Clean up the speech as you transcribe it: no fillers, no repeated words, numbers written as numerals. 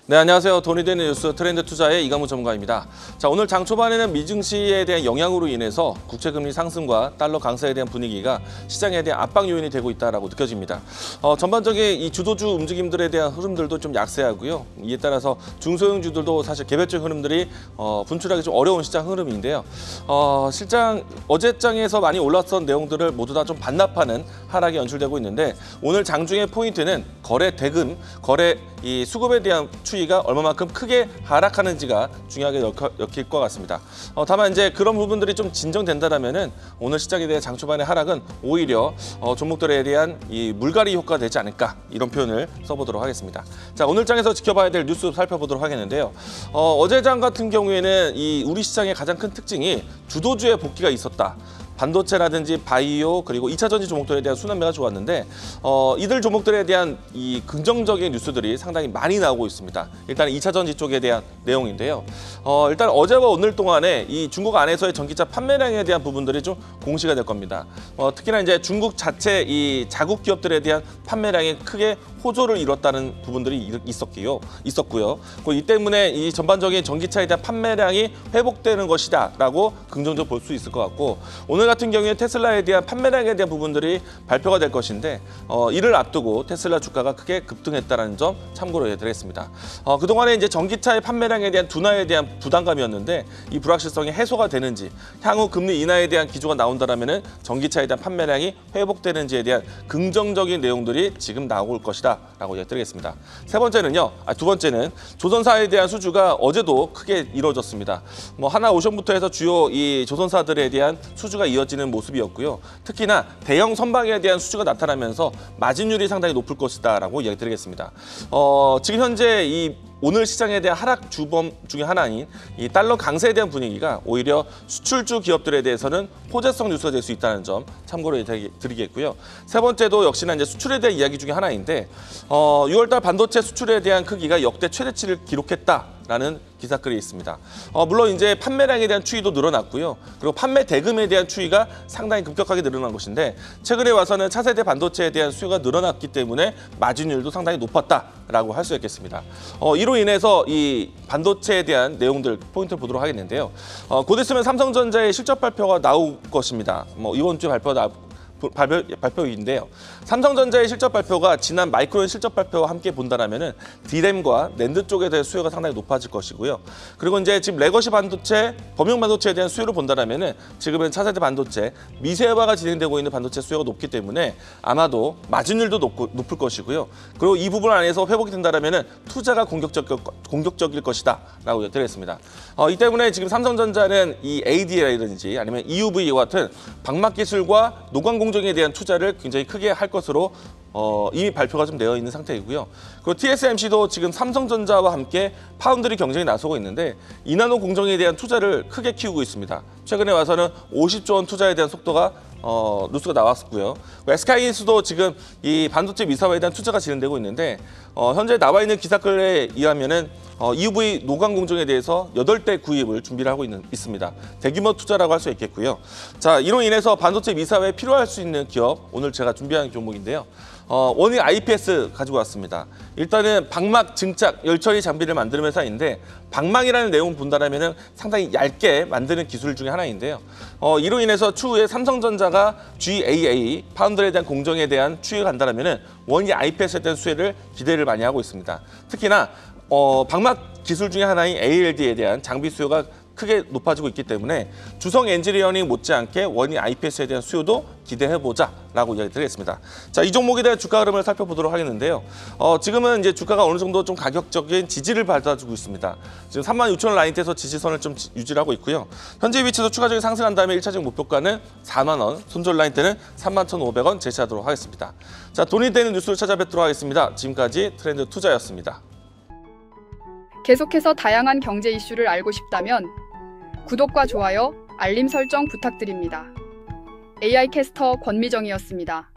네, 안녕하세요. 돈이 되는 뉴스 트렌드 투자의 이강무 전문가입니다. 자, 오늘 장 초반에는 미증시에 대한 영향으로 인해서 국채금리 상승과 달러 강세에 대한 분위기가 시장에 대한 압박 요인이 되고 있다고 느껴집니다. 전반적인 이 주도주 움직임들에 대한 흐름들도 좀 약세하고요. 이에 따라서 중소형주들도 사실 개별적 흐름들이 분출하기 좀 어려운 시장 흐름인데요. 실장 어제장에서 많이 올랐던 내용들을 모두 다 좀 반납하는 하락이 연출되고 있는데 오늘 장중의 포인트는 거래 대금, 거래 이 수급에 대한 추이가 얼마만큼 크게 하락하는지가 중요하게 엮일 것 같습니다. 다만 이제 그런 부분들이 좀 진정된다라면은 오늘 시장에 대한 장 초반의 하락은 오히려 종목들에 대한 이 물갈이 효과가 되지 않을까 이런 표현을 써보도록 하겠습니다. 자, 오늘 장에서 지켜봐야 될 뉴스 살펴보도록 하겠는데요. 어제 장 같은 경우에는 이 우리 시장의 가장 큰 특징이 주도주의 복귀가 있었다. 반도체라든지 바이오 그리고 2차 전지 종목들에 대한 순환매가 좋았는데 이들 종목들에 대한 이 긍정적인 뉴스들이 상당히 많이 나오고 있습니다. 일단 2차 전지 쪽에 대한 내용인데요. 일단 어제와 오늘 동안에 이 중국 안에서의 전기차 판매량에 대한 부분들이 좀 공시가 될 겁니다. 특히나 이제 중국 자체 이 자국 기업들에 대한 판매량이 크게 호조를 이뤘다는 부분들이 있었고요. 이 때문에 이 전반적인 전기차에 대한 판매량이 회복되는 것이다라고 긍정적으로 볼 수 있을 것 같고 오늘 같은 경우에 테슬라에 대한 판매량에 대한 부분들이 발표가 될 것인데 이를 앞두고 테슬라 주가가 크게 급등했다는 점 참고로 해드리겠습니다. 그동안에 이제 전기차의 판매량에 대한 둔화에 대한 부담감이었는데 이 불확실성이 해소가 되는지 향후 금리 인하에 대한 기조가 나온다라면은 전기차에 대한 판매량이 회복되는지에 대한 긍정적인 내용들이 지금 나올 것이다라고 해드리겠습니다. 두 번째는 조선사에 대한 수주가 어제도 크게 이루어졌습니다. 하나오션부터 해서 주요 이 조선사들에 대한 수주가 이어지는 모습이었고요. 특히나 대형 선박에 대한 수주가 나타나면서 마진율이 상당히 높을 것이다라고 이야기 드리겠습니다. 지금 현재 이 오늘 시장에 대한 하락 주범 중에 하나인 이 달러 강세에 대한 분위기가 오히려 수출주 기업들에 대해서는 호재성 뉴스가 될 수 있다는 점 참고로 드리겠고요. 세 번째도 역시나 이제 수출에 대한 이야기 중에 하나인데 6월달 반도체 수출에 대한 크기가 역대 최대치를 기록했다라는 기사글이 있습니다. 물론 이제 판매량에 대한 추이도 늘어났고요. 그리고 판매 대금에 대한 추이가 상당히 급격하게 늘어난 것인데 최근에 와서는 차세대 반도체에 대한 수요가 늘어났기 때문에 마진율도 상당히 높았다라고 할 수 있겠습니다. 이로 인해서 이 반도체에 대한 내용들 포인트를 보도록 하겠는데요. 곧 있으면 삼성전자의 실적 발표가 나올 것입니다. 이번 주 발표인데요. 삼성전자의 실적 발표가 지난 마이크론 실적 발표와 함께 본다라면은 D램과 낸드 쪽에 대한 수요가 상당히 높아질 것이고요. 그리고 이제 지금 레거시 반도체, 범용 반도체에 대한 수요를 본다라면은 지금은 차세대 반도체, 미세화가 진행되고 있는 반도체 수요가 높기 때문에 아마도 마진율도 높을 것이고요. 그리고 이 부분 안에서 회복이 된다라면은 투자가 공격적일 것이다라고 드리겠습니다. 이 때문에 지금 삼성전자는 이 AD라든지 아니면 EUV와 같은 방막 기술과 노광 공정에 대한 투자를 굉장히 크게 할 것으로 이미 발표가 좀 되어 있는 상태이고요. 그리고 TSMC도 지금 삼성전자와 함께 파운드리 경쟁에 나서고 있는데 이나노 공정에 대한 투자를 크게 키우고 있습니다. 최근에 와서는 50조 원 투자에 대한 속도가 뉴스가 나왔었고요. SK이니스도 지금 이 반도체 미사화에 대한 투자가 진행되고 있는데 현재 나와 있는 기사글에 의하면은 EUV 노광 공정에 대해서 8대 구입을 준비를 하고 있습니다. 대규모 투자라고 할 수 있겠고요. 자, 이로 인해서 반도체 미사화에 필요할 수 있는 기업 오늘 제가 준비한 종목인데요. 원희 IPS 가지고 왔습니다. 일단은 방막 증착 열처리 장비를 만드는 회사인데 방막이라는 내용을 본다면 상당히 얇게 만드는 기술 중에 하나인데요. 이로 인해서 추후에 삼성전자가 GAA 파운드에 대한 공정에 대한 추이가 간다면 원희 IPS에 대한 수혜를 기대를 많이 하고 있습니다. 특히나 방막 기술 중에 하나인 ALD에 대한 장비 수요가 크게 높아지고 있기 때문에 주성 엔지니어링 못지않게 원희 IPS에 대한 수요도 기대해보자라고 이야기 드리겠습니다. 자, 이 종목에 대한 주가 흐름을 살펴보도록 하겠는데요. 지금은 이제 주가가 어느 정도 좀 가격적인 지지를 받아주고 있습니다. 지금 36,000원 라인대에서 지지선을 좀 유지를 하고 있고요. 현재 위치에서 추가적인 상승한 다음에 1차적 목표가는 4만 원, 손절 라인대는 31,500원 제시하도록 하겠습니다. 자, 돈이 되는 뉴스를 찾아뵙도록 하겠습니다. 지금까지 트렌드 투자였습니다. 계속해서 다양한 경제 이슈를 알고 싶다면 구독과 좋아요, 알림 설정 부탁드립니다. AI 캐스터 권미정이었습니다.